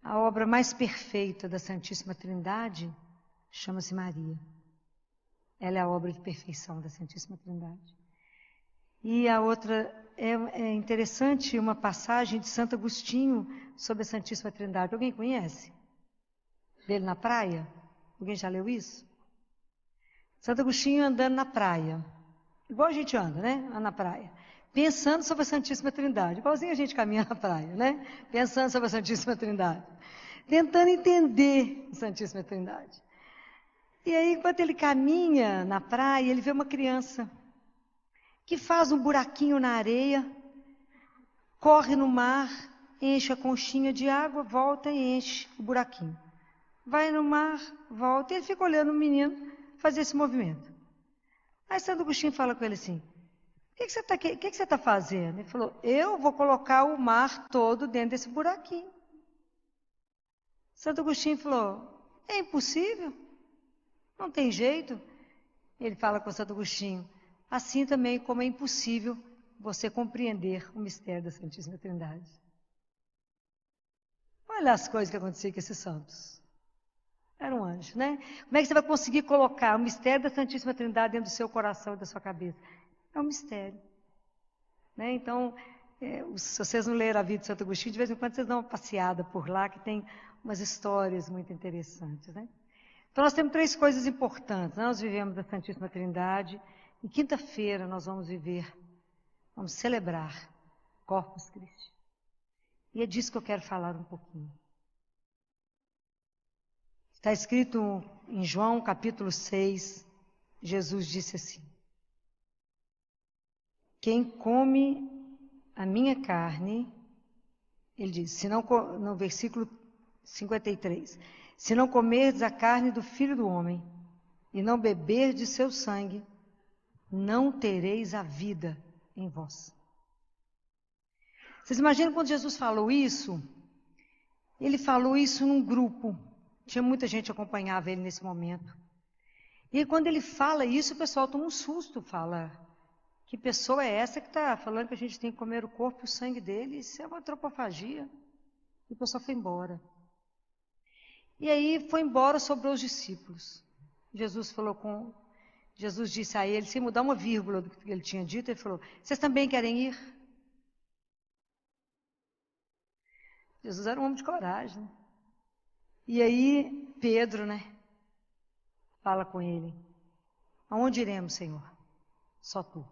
obra mais perfeita da Santíssima Trindade chama-se Maria. Ela é a obra de perfeição da Santíssima Trindade. E a outra, é interessante uma passagem de Santo Agostinho sobre a Santíssima Trindade. Alguém conhece? Dele na praia? Alguém já leu isso? Santo Agostinho andando na praia. Igual a gente anda, né? Na praia. Pensando sobre a Santíssima Trindade. Igualzinho a gente caminha na praia, né? Pensando sobre a Santíssima Trindade. Tentando entender a Santíssima Trindade. E aí, enquanto ele caminha na praia, ele vê uma criança que faz um buraquinho na areia, corre no mar, enche a conchinha de água, volta e enche o buraquinho. Vai no mar, volta, e ele fica olhando o menino fazer esse movimento. Aí Santo Agostinho fala com ele assim, o que você está fazendo? Ele falou, eu vou colocar o mar todo dentro desse buraquinho. Santo Agostinho falou, é impossível, não tem jeito. Ele fala com Santo Agostinho, assim também como é impossível você compreender o mistério da Santíssima Trindade. Olha as coisas que aconteciam com esses santos. Era um anjo, né? Como é que você vai conseguir colocar o mistério da Santíssima Trindade dentro do seu coração e da sua cabeça? É um mistério. Né? Então, se vocês não leram a vida de Santo Agostinho, de vez em quando vocês dão uma passeada por lá, que tem umas histórias muito interessantes. Né? Então, nós temos 3 coisas importantes. Nós vivemos a Santíssima Trindade. E quinta-feira nós vamos celebrar Corpus Christi. E é disso que eu quero falar um pouquinho. Está escrito em João capítulo 6, Jesus disse assim, quem come a minha carne, ele diz, no versículo 53, se não comerdes a carne do Filho do Homem e não beberdes de seu sangue, não tereis a vida em vós. Vocês imaginam quando Jesus falou isso? Ele falou isso num grupo. Tinha muita gente que acompanhava ele nesse momento. E quando ele fala isso, o pessoal toma um susto, fala, que pessoa é essa que está falando que a gente tem que comer o corpo e o sangue dele? Isso é uma antropofagia. E o pessoal foi embora. E aí foi embora, sobrou os discípulos. Jesus disse a ele, sem mudar uma vírgula do que ele tinha dito, ele falou, vocês também querem ir? Jesus era um homem de coragem. Né? E aí Pedro, fala com ele, aonde iremos, Senhor? Só tu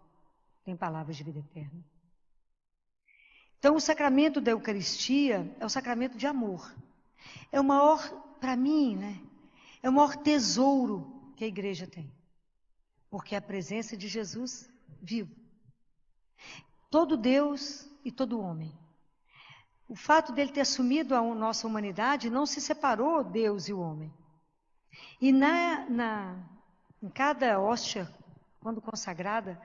tem palavras de vida eterna. Então o sacramento da Eucaristia é o sacramento de amor. É o maior, para mim, é o maior tesouro que a igreja tem. Porque é a presença de Jesus vivo. Todo Deus e todo homem. O fato dele ter assumido a nossa humanidade não se separou Deus e o homem. E em cada hóstia, quando consagrada,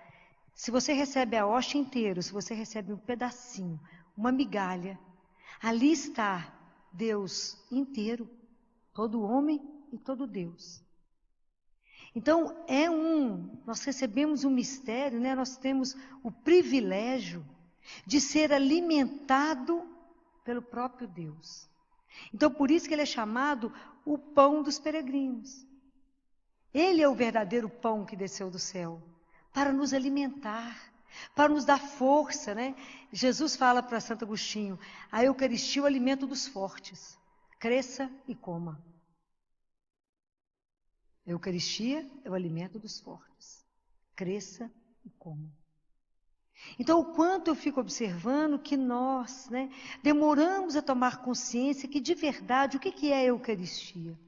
se você recebe a hóstia inteira, se você recebe um pedacinho, uma migalha, ali está Deus inteiro, todo homem e todo Deus. Então, nós recebemos um mistério, nós temos o privilégio de ser alimentado pelo próprio Deus. Então, por isso que ele é chamado o pão dos peregrinos. Ele é o verdadeiro pão que desceu do céu, para nos alimentar, para nos dar força. Jesus fala para Santo Agostinho, a Eucaristia é o alimento dos fortes, cresça e coma. A Eucaristia é o alimento dos fortes. Cresça e coma. Então, o quanto eu fico observando que nós demoramos a tomar consciência que, de verdade, o que é a Eucaristia?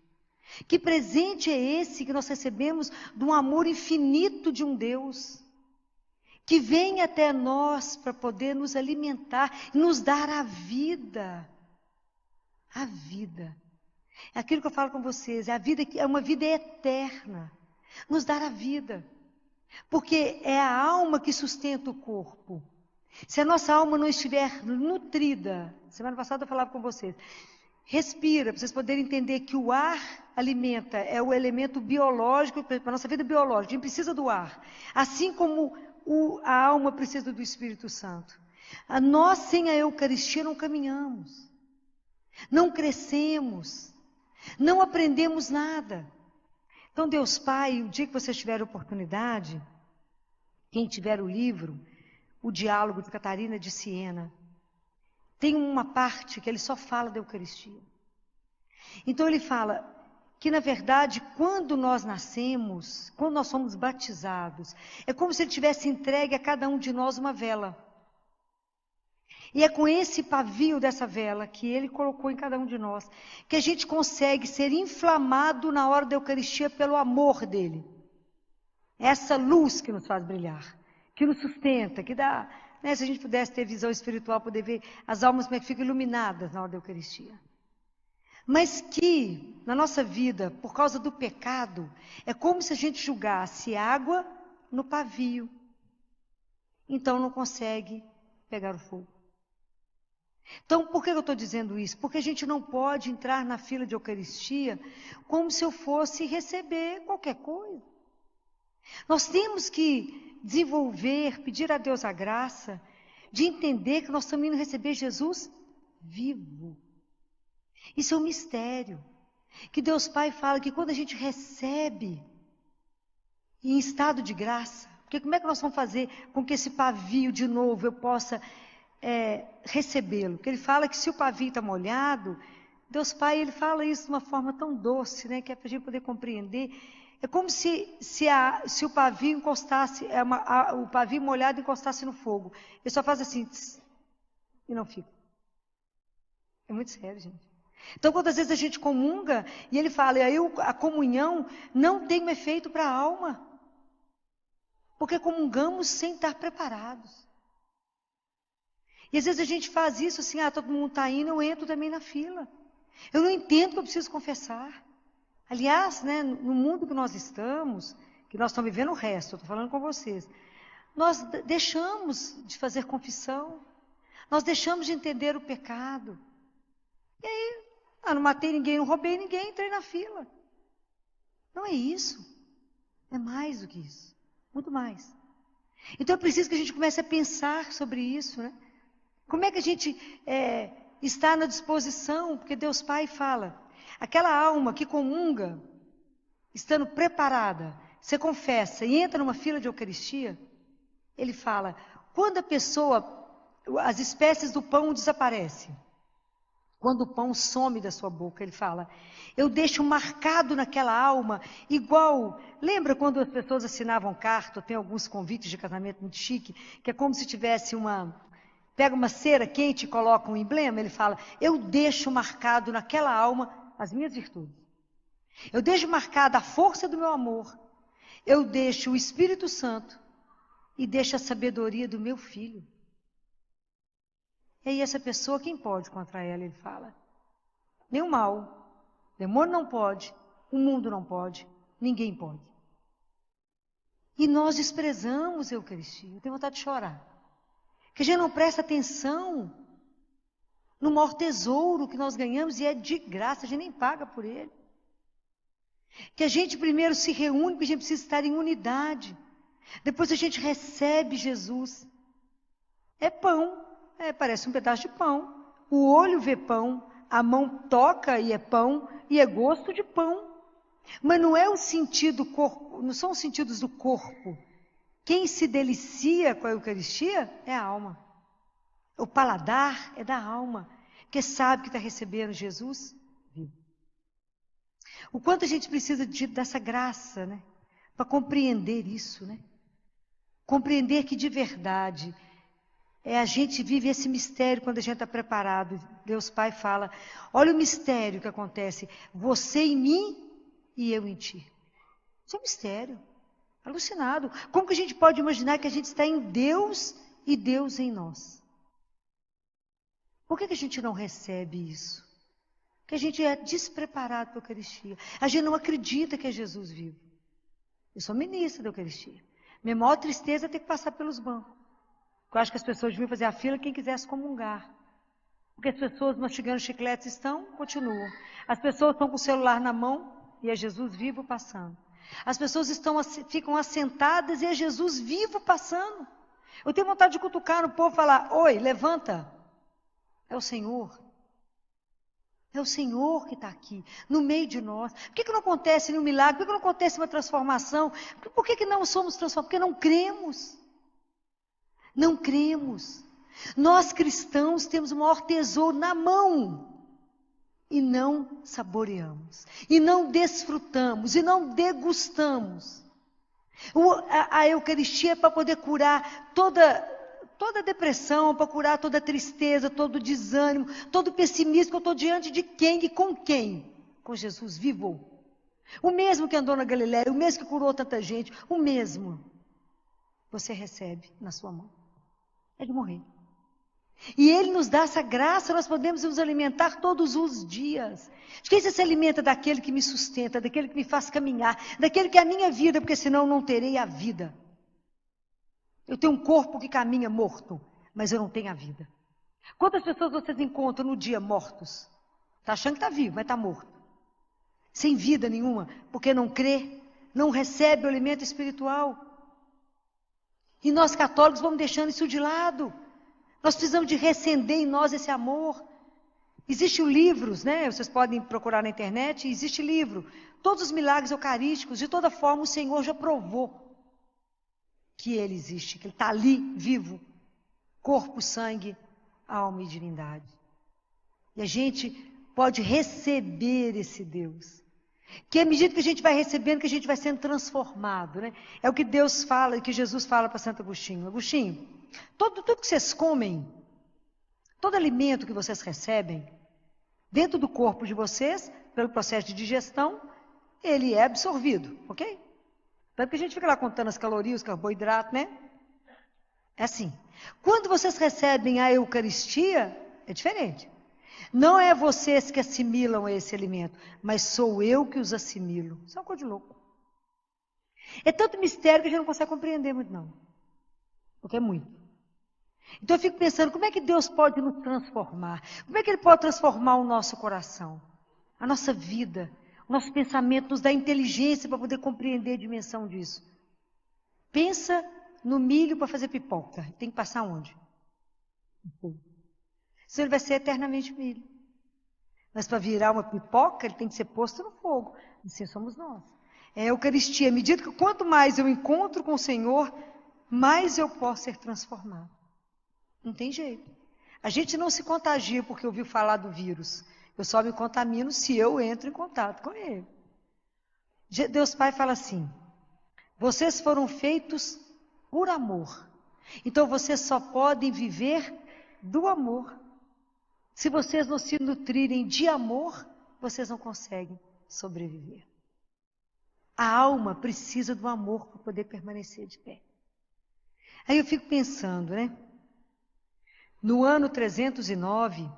Que presente é esse que nós recebemos de um amor infinito de um Deus, que vem até nós para poder nos alimentar, nos dar a vida. A vida. É aquilo que eu falo com vocês, a vida é uma vida eterna. Nos dar a vida. Porque é a alma que sustenta o corpo. Se a nossa alma não estiver nutrida, semana passada eu falava com vocês, respira, para vocês poderem entender que o ar alimenta, é o elemento biológico, para a nossa vida biológica, a gente precisa do ar. Assim como a alma precisa do Espírito Santo. Nós, sem a Eucaristia, não caminhamos, não crescemos, não aprendemos nada. Então, Deus Pai, o dia que vocês tiverem oportunidade, quem tiver o livro, O Diálogo de Catarina de Siena, tem uma parte que ele só fala da Eucaristia. Então ele fala que, na verdade, quando nós nascemos, quando nós somos batizados, é como se ele tivesse entregue a cada um de nós uma vela. E é com esse pavio dessa vela que ele colocou em cada um de nós, que a gente consegue ser inflamado na hora da Eucaristia pelo amor dele. Essa luz que nos faz brilhar, que nos sustenta, que dá, né, se a gente pudesse ter visão espiritual, poder ver as almas como é que ficam iluminadas na hora da Eucaristia. Mas que, na nossa vida, por causa do pecado, é como se a gente jogasse água no pavio. Então não consegue pegar o fogo. Então, por que eu estou dizendo isso? Porque a gente não pode entrar na fila de Eucaristia como se eu fosse receber qualquer coisa. Nós temos que desenvolver, pedir a Deus a graça de entender que nós estamos indo receber Jesus vivo. Isso é um mistério. Que Deus Pai fala que quando a gente recebe em estado de graça, porque como é que nós vamos fazer com que esse pavio de novo eu possa recebê-lo? Porque ele fala que se o pavio está molhado, Deus Pai, ele fala isso de uma forma tão doce, né, que é para a gente poder compreender. É como se o pavio encostasse, o pavio molhado encostasse no fogo. Ele só faz assim, tss, e não fica. É muito sério, gente. Então, quantas vezes a gente comunga, e ele fala, a comunhão não tem um efeito para a alma. Porque comungamos sem estar preparados. E às vezes a gente faz isso assim, todo mundo está indo, eu entro também na fila. Eu não entendo que eu preciso confessar. Aliás, né, no mundo que nós estamos vivendo o resto, eu estou falando com vocês, nós deixamos de fazer confissão, nós deixamos de entender o pecado. E aí, não matei ninguém, não roubei ninguém, entrei na fila. Não é isso. É mais do que isso. Muito mais. Então é preciso que a gente comece a pensar sobre isso, né? Como é que a gente está na disposição? Porque Deus Pai fala, aquela alma que comunga, estando preparada, você confessa e entra numa fila de Eucaristia, ele fala, quando a pessoa, as espécies do pão desaparecem, quando o pão some da sua boca, ele fala, eu deixo marcado naquela alma, igual, lembra quando as pessoas assinavam carta, tem alguns convites de casamento muito chique, que é como se tivesse pega uma cera quente e coloca um emblema, ele fala, eu deixo marcado naquela alma as minhas virtudes. Eu deixo marcada a força do meu amor, eu deixo o Espírito Santo e deixo a sabedoria do meu Filho. E aí essa pessoa, quem pode contra ela? Ele fala, nem o mal, o demônio não pode, o mundo não pode, ninguém pode. E nós desprezamos a Eucaristia, eu tenho vontade de chorar. Que a gente não presta atenção no maior tesouro que nós ganhamos e é de graça, a gente nem paga por ele. Que a gente primeiro se reúne, porque a gente precisa estar em unidade. Depois a gente recebe Jesus. É pão. Parece um pedaço de pão. O olho vê pão, a mão toca e é pão, e é gosto de pão. Mas não é o sentido corpo, não são os sentidos do corpo. Quem se delicia com a Eucaristia é a alma. O paladar é da alma, que sabe que está recebendo Jesus vivo. O quanto a gente precisa dessa graça, né? Para compreender isso, né? Compreender que de verdade a gente vive esse mistério quando a gente está preparado. Deus Pai fala, olha o mistério que acontece, você em mim e eu em ti. Isso é um mistério, alucinado. Como que a gente pode imaginar que a gente está em Deus e Deus em nós? Por que a gente não recebe isso? Porque a gente é despreparado para a Eucaristia. A gente não acredita que é Jesus vivo. Eu sou ministra da Eucaristia. Minha maior tristeza é ter que passar pelos bancos. Eu acho que as pessoas deviam fazer a fila quem quisesse comungar. Porque as pessoas mastigando chicletes continuam. As pessoas estão com o celular na mão e é Jesus vivo passando. As pessoas ficam assentadas e é Jesus vivo passando. Eu tenho vontade de cutucar no povo e falar, oi, levanta. É o Senhor. É o Senhor que está aqui, no meio de nós. Por que não acontece nenhum milagre? Por que não acontece uma transformação? Por que não somos transformados? Porque não cremos. Não cremos. Nós cristãos temos o maior tesouro na mão. E não saboreamos. E não desfrutamos. E não degustamos. A Eucaristia é para poder curar toda depressão, para curar toda tristeza, todo desânimo, todo pessimismo, que eu estou diante de quem e com quem? Com Jesus vivo. O mesmo que andou na Galileia, o mesmo que curou tanta gente, o mesmo. Você recebe na sua mão. É de morrer. E Ele nos dá essa graça, nós podemos nos alimentar todos os dias. De quem você se alimenta? Daquele que me sustenta, daquele que me faz caminhar, daquele que é a minha vida, porque senão não terei a vida. Eu tenho um corpo que caminha morto, mas eu não tenho a vida. Quantas pessoas vocês encontram no dia mortos? Está achando que está vivo, mas está morto. Sem vida nenhuma, porque não crê, não recebe o alimento espiritual. E nós católicos vamos deixando isso de lado. Nós precisamos de reacender em nós esse amor. Existem livros, né? Vocês podem procurar na internet, existe livro. Todos os milagres eucarísticos, de toda forma, o Senhor já provou que Ele existe, que Ele está ali, vivo. Corpo, sangue, alma e divindade. E a gente pode receber esse Deus. Que à medida que a gente vai recebendo, que a gente vai sendo transformado, né? É o que Deus fala, que Jesus fala para Santo Agostinho. Agostinho, tudo que vocês comem, todo alimento que vocês recebem, dentro do corpo de vocês, pelo processo de digestão, ele é absorvido, ok? Tanto que a gente fica lá contando as calorias, os carboidratos, né? É assim. Quando vocês recebem a Eucaristia, é diferente. Não é vocês que assimilam esse alimento, mas sou eu que os assimilo. Isso é uma coisa de louco. É tanto mistério que a gente não consegue compreender muito, não. Porque é muito. Então eu fico pensando, como é que Deus pode nos transformar? Como é que Ele pode transformar o nosso coração? A nossa vida, o nosso pensamento, nos dá inteligência para poder compreender a dimensão disso. Pensa no milho para fazer pipoca. Tem que passar onde? Senão ele vai ser eternamente milho. Mas para virar uma pipoca, ele tem que ser posto no fogo. Assim somos nós. É a Eucaristia. À medida que quanto mais eu encontro com o Senhor, mais eu posso ser transformado. Não tem jeito. A gente não se contagia porque ouviu falar do vírus. Eu só me contamino se eu entro em contato com ele. Deus Pai fala assim: vocês foram feitos por amor. Então vocês só podem viver do amor. Se vocês não se nutrirem de amor, vocês não conseguem sobreviver. A alma precisa do amor para poder permanecer de pé. Aí eu fico pensando, né? No ano 309,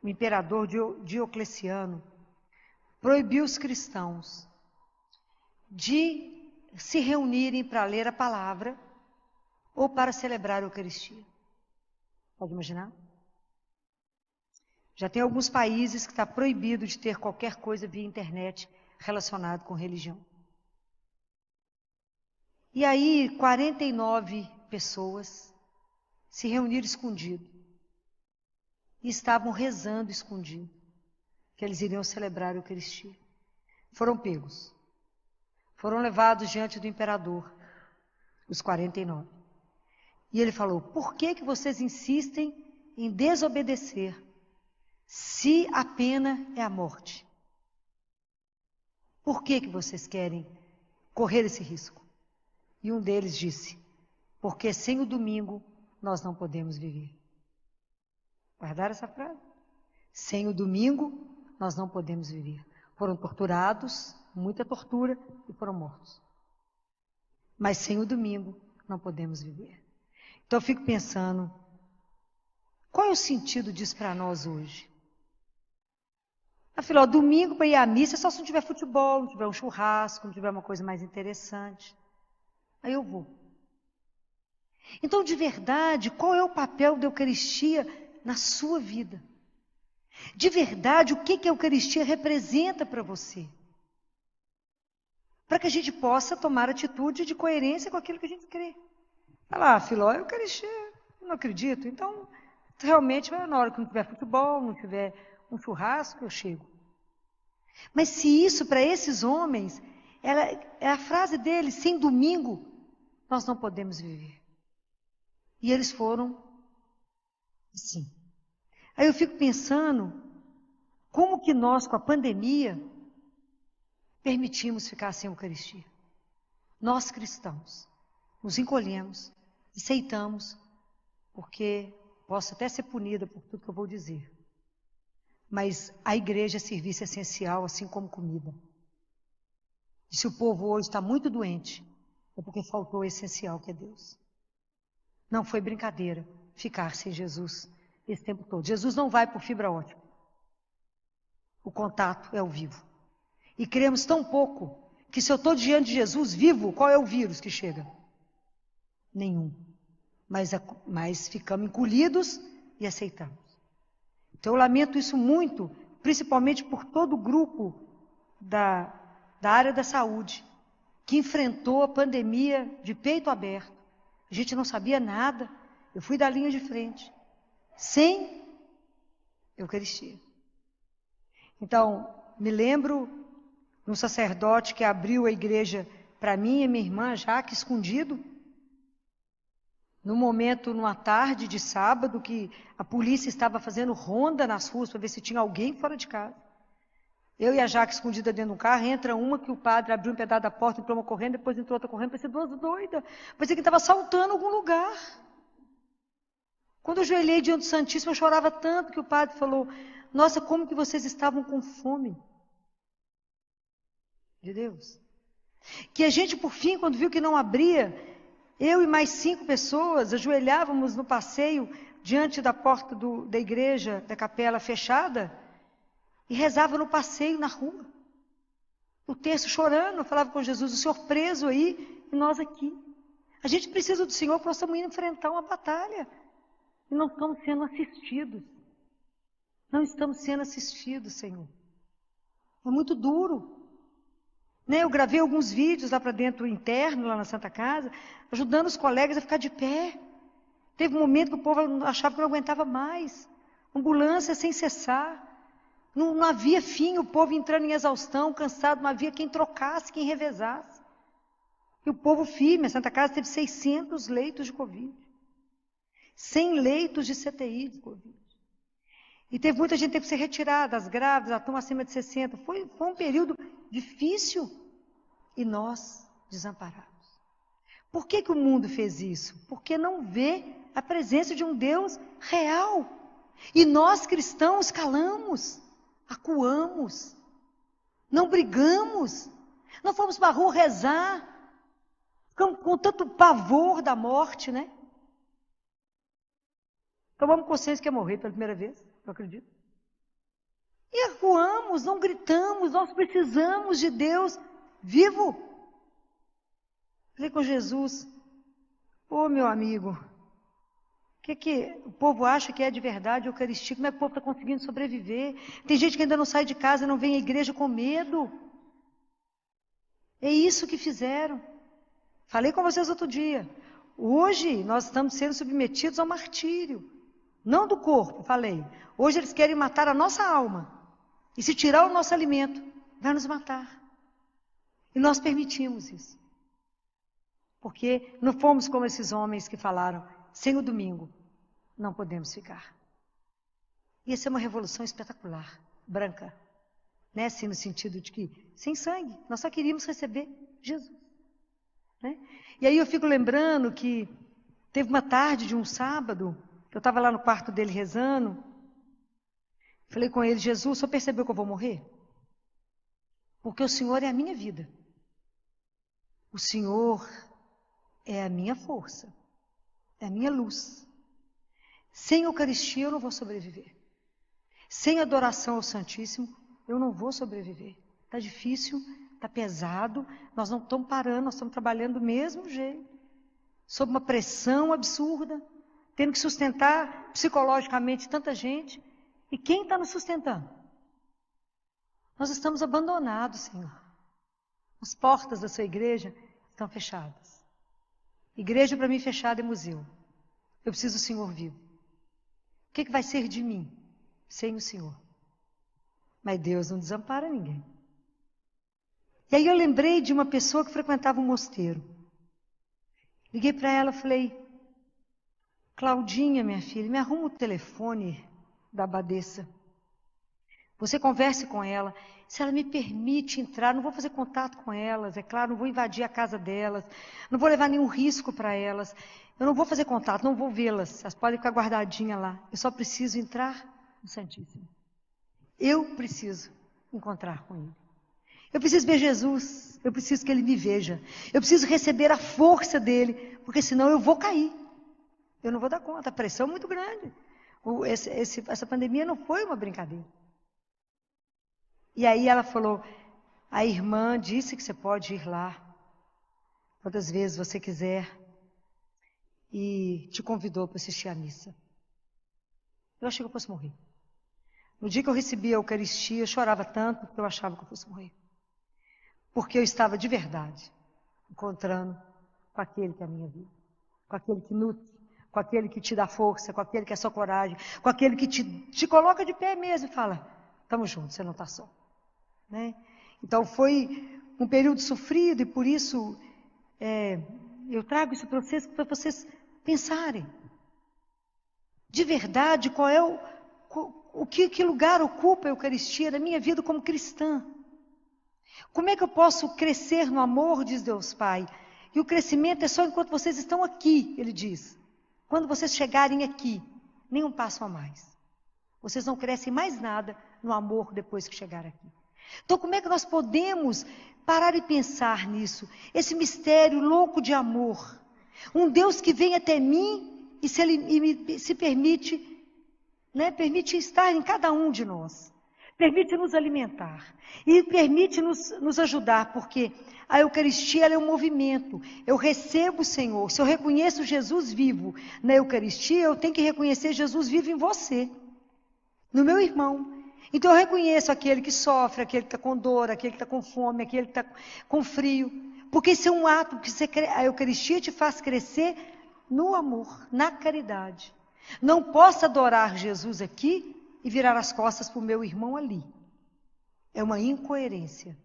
o imperador Diocleciano proibiu os cristãos de se reunirem para ler a palavra ou para celebrar a Eucaristia. Pode imaginar? Já tem alguns países que está proibido de ter qualquer coisa via internet relacionado com religião. E aí, 49 pessoas se reuniram escondido e estavam rezando escondido, que eles iriam celebrar a Eucaristia. Foram pegos. Foram levados diante do imperador, os 49. E ele falou: por que vocês insistem em desobedecer, se a pena é a morte? Por que vocês querem correr esse risco? E um deles disse: porque sem o domingo nós não podemos viver. Guardaram essa frase? Sem o domingo nós não podemos viver. Foram torturados, muita tortura, e foram mortos. Mas sem o domingo não podemos viver. Então eu fico pensando, qual é o sentido disso para nós hoje? Afinal, domingo para ir à missa é só se não tiver futebol, não tiver um churrasco, não tiver uma coisa mais interessante. Aí eu vou. Então, de verdade, qual é o papel da Eucaristia na sua vida? De verdade, o que a Eucaristia representa para você? Para que a gente possa tomar atitude de coerência com aquilo que a gente crê. Fala, Filó, Eucaristia, não acredito. Então, realmente, na hora que não tiver futebol, não tiver um churrasco, eu chego. Mas se isso, para esses homens, é a frase deles, sem domingo, nós não podemos viver. E eles foram assim. Aí eu fico pensando, como que nós, com a pandemia, permitimos ficar sem Eucaristia? Nós cristãos, nos encolhemos, aceitamos, porque posso até ser punida por tudo que eu vou dizer. Mas a igreja é serviço essencial, assim como comida. E se o povo hoje está muito doente, é porque faltou o essencial, que é Deus. Não foi brincadeira ficar sem Jesus esse tempo todo. Jesus não vai por fibra ótica. O contato é ao vivo. E cremos tão pouco que se eu estou diante de Jesus vivo, qual é o vírus que chega? Nenhum. Mas ficamos encolhidos e aceitamos. Então eu lamento isso muito, principalmente por todo o grupo da área da saúde, que enfrentou a pandemia de peito aberto. A gente não sabia nada. Eu fui da linha de frente, sem Eucaristia. Então, me lembro de um sacerdote que abriu a igreja para mim e minha irmã, Jaque, escondido, no momento, numa tarde de sábado, que a polícia estava fazendo ronda nas ruas para ver se tinha alguém fora de casa. Eu e a Jaque escondida dentro do carro, entra uma que o padre abriu um pedaço da porta, entrou uma correndo, depois entrou outra correndo, parecia duas doidas. Parecia que estava assaltando algum lugar. Quando eu ajoelhei diante do Santíssimo, eu chorava tanto que o padre falou, nossa, como que vocês estavam com fome de Deus. Que a gente, por fim, quando viu que não abria, eu e mais 5 pessoas ajoelhávamos no passeio diante da porta da igreja, da capela fechada, e rezava no passeio, na rua. O texto chorando, eu falava com Jesus, o Senhor preso aí e nós aqui. A gente precisa do Senhor, porque nós estamos indo enfrentar uma batalha. E não estamos sendo assistidos. Não estamos sendo assistidos, Senhor. É muito duro. Eu gravei alguns vídeos lá para dentro, interno, lá na Santa Casa, ajudando os colegas a ficar de pé. Teve um momento que o povo achava que não aguentava mais. Ambulância sem cessar. Não havia fim, o povo entrando em exaustão, cansado, não havia quem trocasse, quem revezasse. E o povo firme, a Santa Casa teve 600 leitos de Covid. 100 leitos de CTI de Covid. E teve muita gente que teve que ser retirada, as grávidas, a turma acima de 60. Foi um período difícil e nós desamparados. Por que o mundo fez isso? Porque não vê a presença de um Deus real. E nós cristãos calamos, acuamos, não brigamos, não fomos para a rua rezar, ficamos com tanto pavor da morte, né? Tomamos consciência que ia morrer pela primeira vez, eu acredito. E acuamos, não gritamos, nós precisamos de Deus vivo. Falei com Jesus, meu amigo, o que o povo acha que é de verdade a Eucaristia? Como é que o povo está conseguindo sobreviver? Tem gente que ainda não sai de casa, não vem à igreja com medo. É isso que fizeram. Falei com vocês outro dia. Hoje nós estamos sendo submetidos ao martírio. Não do corpo, falei. Hoje eles querem matar a nossa alma. E se tirar o nosso alimento, vai nos matar. E nós permitimos isso. Porque não fomos como esses homens que falaram, sem o domingo, não podemos ficar. Ia ser uma revolução espetacular, branca. Né? Assim, no sentido de que, sem sangue, nós só queríamos receber Jesus. Né? E aí eu fico lembrando que teve uma tarde de um sábado, eu estava lá no quarto dele rezando, falei com ele, Jesus, o senhor percebeu que eu vou morrer? Porque o Senhor é a minha vida. O Senhor é a minha força, é a minha luz. Sem Eucaristia eu não vou sobreviver. Sem adoração ao Santíssimo eu não vou sobreviver. Está difícil, está pesado, nós não estamos parando, nós estamos trabalhando do mesmo jeito. Sob uma pressão absurda, tendo que sustentar psicologicamente tanta gente. E quem está nos sustentando? Nós estamos abandonados, Senhor. As portas da sua igreja estão fechadas. Igreja para mim fechada é museu. Eu preciso do Senhor vivo. O que vai ser de mim sem o Senhor? Mas Deus não desampara ninguém. E aí eu lembrei de uma pessoa que frequentava um mosteiro. Liguei para ela e falei, Claudinha, minha filha, me arruma o telefone da abadesa. Você converse com ela. Se ela me permite entrar, não vou fazer contato com elas, é claro, não vou invadir a casa delas, não vou levar nenhum risco para elas, eu não vou fazer contato, não vou vê-las, elas podem ficar guardadinhas lá. Eu só preciso entrar no Santíssimo. Eu preciso encontrar com Ele. Eu preciso ver Jesus, eu preciso que Ele me veja. Eu preciso receber a força dEle, porque senão eu vou cair. Eu não vou dar conta, a pressão é muito grande. Essa pandemia não foi uma brincadeira. E aí ela falou, a irmã disse que você pode ir lá, quantas vezes você quiser, e te convidou para assistir à missa. Eu achei que eu fosse morrer. No dia que eu recebi a Eucaristia, eu chorava tanto que eu achava que eu fosse morrer. Porque eu estava de verdade encontrando com aquele que é a minha vida, com aquele que nutre, com aquele que te dá força, com aquele que é sua coragem, com aquele que te coloca de pé mesmo e fala, estamos juntos, você não está só. Né? Então foi um período sofrido e por isso eu trago isso para vocês pensarem. De verdade, qual é que lugar ocupa a Eucaristia na minha vida como cristã? Como é que eu posso crescer no amor, diz Deus Pai? E o crescimento é só enquanto vocês estão aqui, Ele diz. Quando vocês chegarem aqui, nenhum passo a mais. Vocês não crescem mais nada no amor depois que chegar aqui. Então, como é que nós podemos parar e pensar nisso? Esse mistério louco de amor. Um Deus que vem até mim e se permite, né, permite estar em cada um de nós. Permite nos alimentar. E permite nos ajudar, porque a Eucaristia ela é um movimento. Eu recebo o Senhor. Se eu reconheço Jesus vivo na Eucaristia, eu tenho que reconhecer Jesus vivo em você, no meu irmão. Então eu reconheço aquele que sofre, aquele que está com dor, aquele que está com fome, aquele que está com frio. Porque isso é um ato que a Eucaristia te faz crescer no amor, na caridade. Não posso adorar Jesus aqui e virar as costas para o meu irmão ali. É uma incoerência.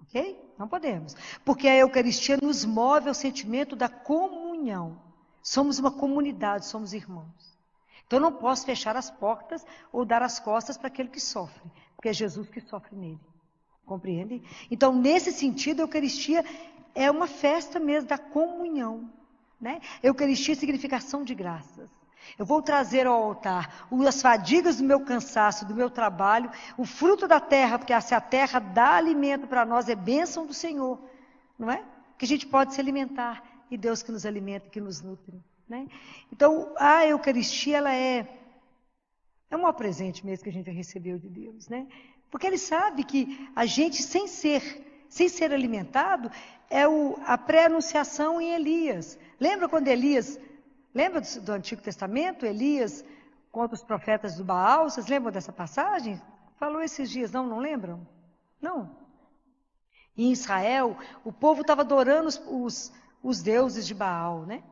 Ok? Não podemos. Porque a Eucaristia nos move ao sentimento da comunhão. Somos uma comunidade, somos irmãos. Então eu não posso fechar as portas ou dar as costas para aquele que sofre, porque é Jesus que sofre nele. Compreende? Então, nesse sentido, a Eucaristia é uma festa mesmo da comunhão. Né? Eucaristia é significação de graças. Eu vou trazer ao altar as fadigas do meu cansaço, do meu trabalho, o fruto da terra, porque se a terra dá alimento para nós, é bênção do Senhor. Não é? Que a gente pode se alimentar, e Deus que nos alimenta, que nos nutre. Né? Então, a Eucaristia, ela é um maior presente mesmo que a gente recebeu de Deus. Né? Porque Ele sabe que a gente, sem ser alimentado, é a pré-anunciação em Elias. Lembra quando Elias, lembra do Antigo Testamento? Elias contra os profetas do Baal, vocês lembram dessa passagem? Falou esses dias, não lembram? Não. Em Israel, o povo estava adorando os deuses de Baal, né?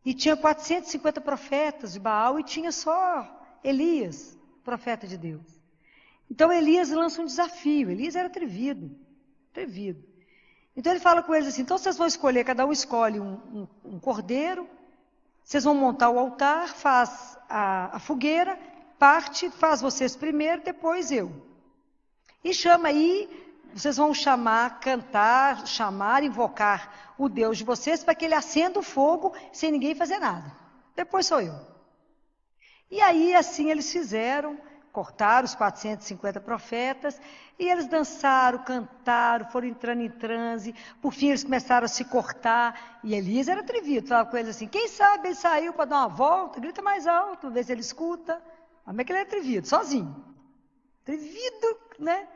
E tinha 450 profetas de Baal e tinha só Elias, profeta de Deus. Então Elias lança um desafio. Elias era atrevido. Então ele fala com eles assim, então vocês vão escolher, cada um escolhe um cordeiro, vocês vão montar o altar, faz a fogueira, faz vocês primeiro, depois eu. E chama aí, vocês vão cantar, invocar o Deus de vocês para que ele acenda o fogo sem ninguém fazer nada. Depois sou eu. E aí assim eles fizeram, cortaram os 450 profetas, e eles dançaram, cantaram, foram entrando em transe, por fim eles começaram a se cortar, e Elias era atrevido, falava com eles assim, quem sabe ele saiu para dar uma volta, grita mais alto, vê se ele escuta. Como é que ele é atrevido? Sozinho. Atrevido, né?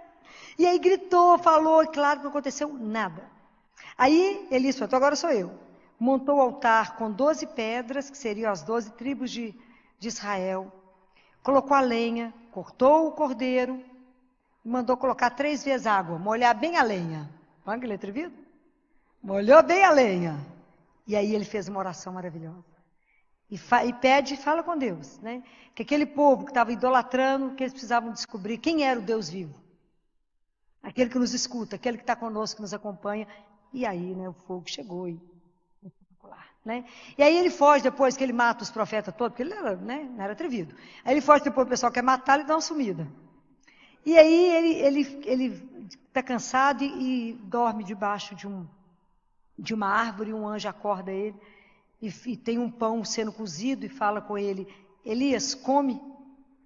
E aí gritou, falou, e claro que não aconteceu nada. Aí Elias falou, então agora sou eu. Montou o altar com 12 pedras, que seriam as 12 tribos de Israel. Colocou a lenha, cortou o cordeiro, e mandou colocar 3 vezes água, molhar bem a lenha. Olha que ele é atrevido? Molhou bem a lenha. E aí ele fez uma oração maravilhosa. E pede e fala com Deus, né? Que aquele povo que estava idolatrando, que eles precisavam descobrir quem era o Deus vivo. Aquele que nos escuta, aquele que está conosco, que nos acompanha. E aí, né, o fogo chegou né? E aí ele foge depois que ele mata os profetas todos, porque ele era, né, não era atrevido. Aí ele foge depois, o pessoal quer matar, ele dá uma sumida. E aí ele está cansado e dorme debaixo de uma árvore, e um anjo acorda ele, e tem um pão sendo cozido, e fala com ele, Elias, come.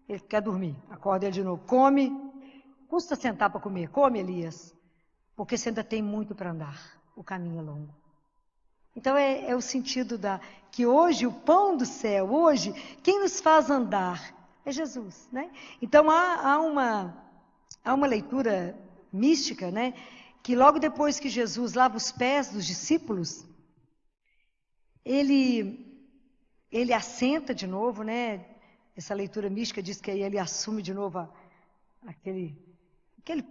Ele quer dormir, acorda ele de novo, come. Custa sentar para comer, come, Elias, porque você ainda tem muito para andar, o caminho é longo. Então é o sentido que hoje o pão do céu, hoje, quem nos faz andar é Jesus, né? Então há uma leitura mística, né? Que logo depois que Jesus lava os pés dos discípulos, ele assenta de novo, né? Essa leitura mística diz que aí ele assume de novo aquele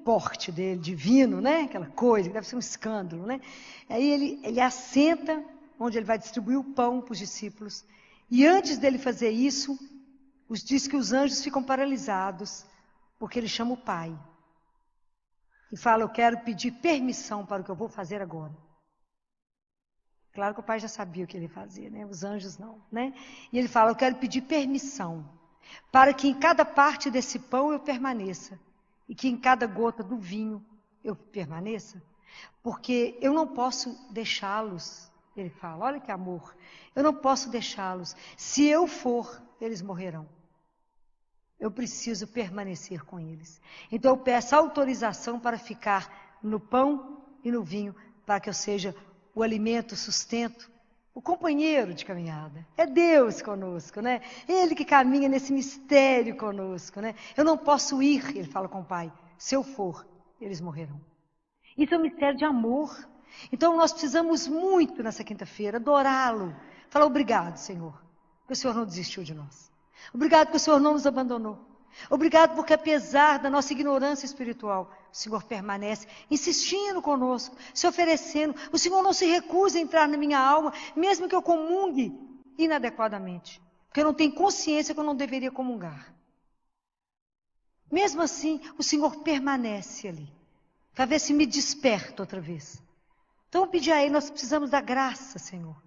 porte dele, divino, né? Aquela coisa, que deve ser um escândalo, né? Aí ele assenta, onde ele vai distribuir o pão para os discípulos. E antes dele fazer isso, diz que os anjos ficam paralisados, porque ele chama o Pai. E fala, eu quero pedir permissão para o que eu vou fazer agora. Claro que o Pai já sabia o que ele fazia, né? Os anjos não, né? E ele fala, eu quero pedir permissão, para que em cada parte desse pão eu permaneça. E que em cada gota do vinho eu permaneça, porque eu não posso deixá-los, ele fala, olha que amor, eu não posso deixá-los, se eu for, eles morrerão. Eu preciso permanecer com eles. Então eu peço autorização para ficar no pão e no vinho, para que eu seja o alimento, o sustento, o companheiro de caminhada. É Deus conosco, né? Ele que caminha nesse mistério conosco, né? Eu não posso ir, ele fala com o Pai. Se eu for, eles morrerão. Isso é um mistério de amor. Então nós precisamos muito nessa quinta-feira adorá-lo. Falar obrigado, Senhor, porque o Senhor não desistiu de nós. Obrigado porque o Senhor não nos abandonou. Obrigado porque apesar da nossa ignorância espiritual, o Senhor permanece insistindo conosco, se oferecendo. O Senhor não se recusa a entrar na minha alma, mesmo que eu comungue inadequadamente. Porque eu não tenho consciência que eu não deveria comungar. Mesmo assim, o Senhor permanece ali, para ver se me desperta outra vez. Então eu pedi a Ele, nós precisamos da graça, Senhor,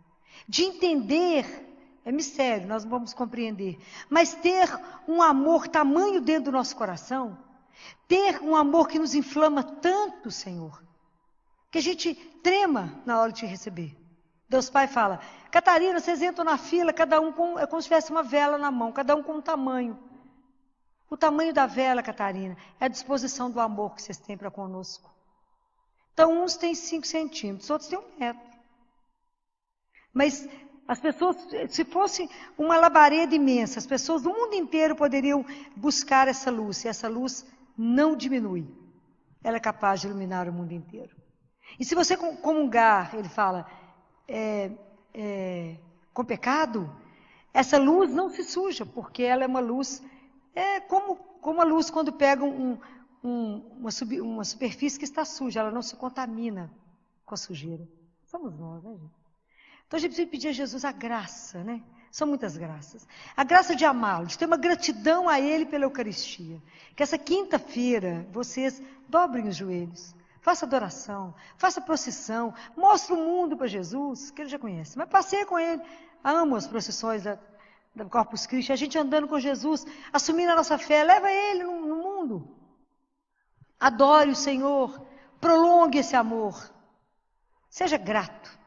de entender. É mistério, nós não vamos compreender. Mas ter um amor tamanho dentro do nosso coração, ter um amor que nos inflama tanto, Senhor, que a gente trema na hora de te receber. Deus Pai fala, Catarina, vocês entram na fila, cada um é como se tivesse uma vela na mão, cada um com um tamanho. O tamanho da vela, Catarina, é a disposição do amor que vocês têm para conosco. Então, uns têm 5 centímetros, outros têm 1 metro. Mas as pessoas, se fosse uma labareda imensa, as pessoas do mundo inteiro poderiam buscar essa luz, e essa luz não diminui. Ela é capaz de iluminar o mundo inteiro. E se você comungar, ele fala, com pecado, essa luz não se suja, porque ela é uma luz, como a luz quando pega uma superfície que está suja, ela não se contamina com a sujeira. Somos nós, né, gente? Então a gente precisa pedir a Jesus a graça, né? São muitas graças. A graça de amá-lo, de ter uma gratidão a Ele pela Eucaristia. Que essa quinta-feira vocês dobrem os joelhos, faça adoração, faça procissão, mostre o mundo para Jesus, que Ele já conhece. Mas passeie com Ele. Amo as procissões da Corpus Christi, a gente andando com Jesus, assumindo a nossa fé, leva Ele no mundo. Adore o Senhor, prolongue esse amor. Seja grato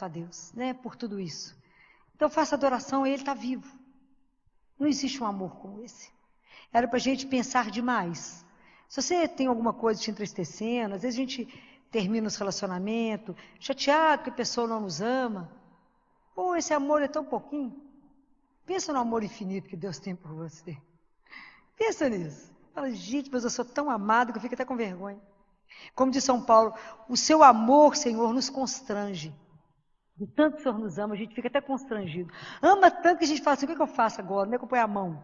a Deus, né, por tudo isso. Então faça adoração, Ele está vivo. Não existe um amor como esse. Era para a gente pensar demais. Se você tem alguma coisa te entristecendo, às vezes a gente termina os relacionamentos, chateado que a pessoa não nos ama. Pô, esse amor é tão pouquinho. Pensa no amor infinito que Deus tem por você. Pensa nisso. Fala, gente, mas eu sou tão amado que eu fico até com vergonha. Como diz São Paulo, o seu amor, Senhor, nos constrange. De tanto que o Senhor nos ama, a gente fica até constrangido. Ama tanto que a gente fala assim, o que eu faço agora? Onde é que eu ponho a mão?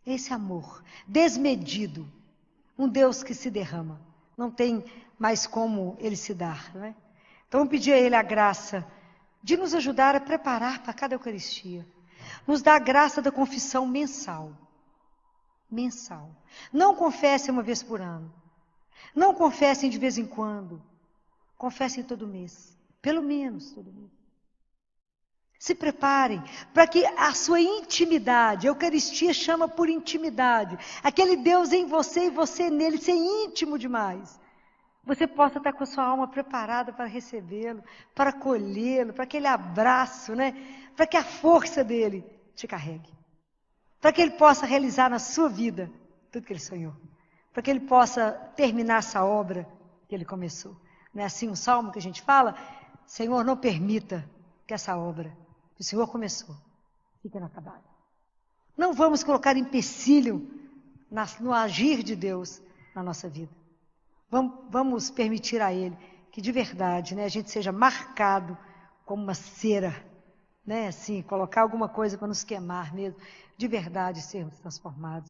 Esse amor desmedido, um Deus que se derrama. Não tem mais como Ele se dar, não é? Então, vamos pedir a Ele a graça de nos ajudar a preparar para cada Eucaristia. Nos dá a graça da confissão mensal. Mensal. Não confessem uma vez por ano. Não confessem de vez em quando. Confessem todo mês. Pelo menos todo mês. Se preparem para que a sua intimidade, a Eucaristia chama por intimidade, aquele Deus em você e você nele, ser íntimo demais. Você possa estar com a sua alma preparada para recebê-lo, para acolhê-lo, para aquele abraço, né? Para que a força dele te carregue. Para que ele possa realizar na sua vida tudo que ele sonhou. Para que ele possa terminar essa obra que ele começou. Não é assim um salmo que a gente fala? Senhor, não permita que essa obra que o Senhor começou fique inacabada. Não vamos colocar empecilho no agir de Deus na nossa vida. Vamos permitir a Ele que de verdade, né, a gente seja marcado como uma cera, né, assim, colocar alguma coisa para nos queimar mesmo, de verdade sermos transformados.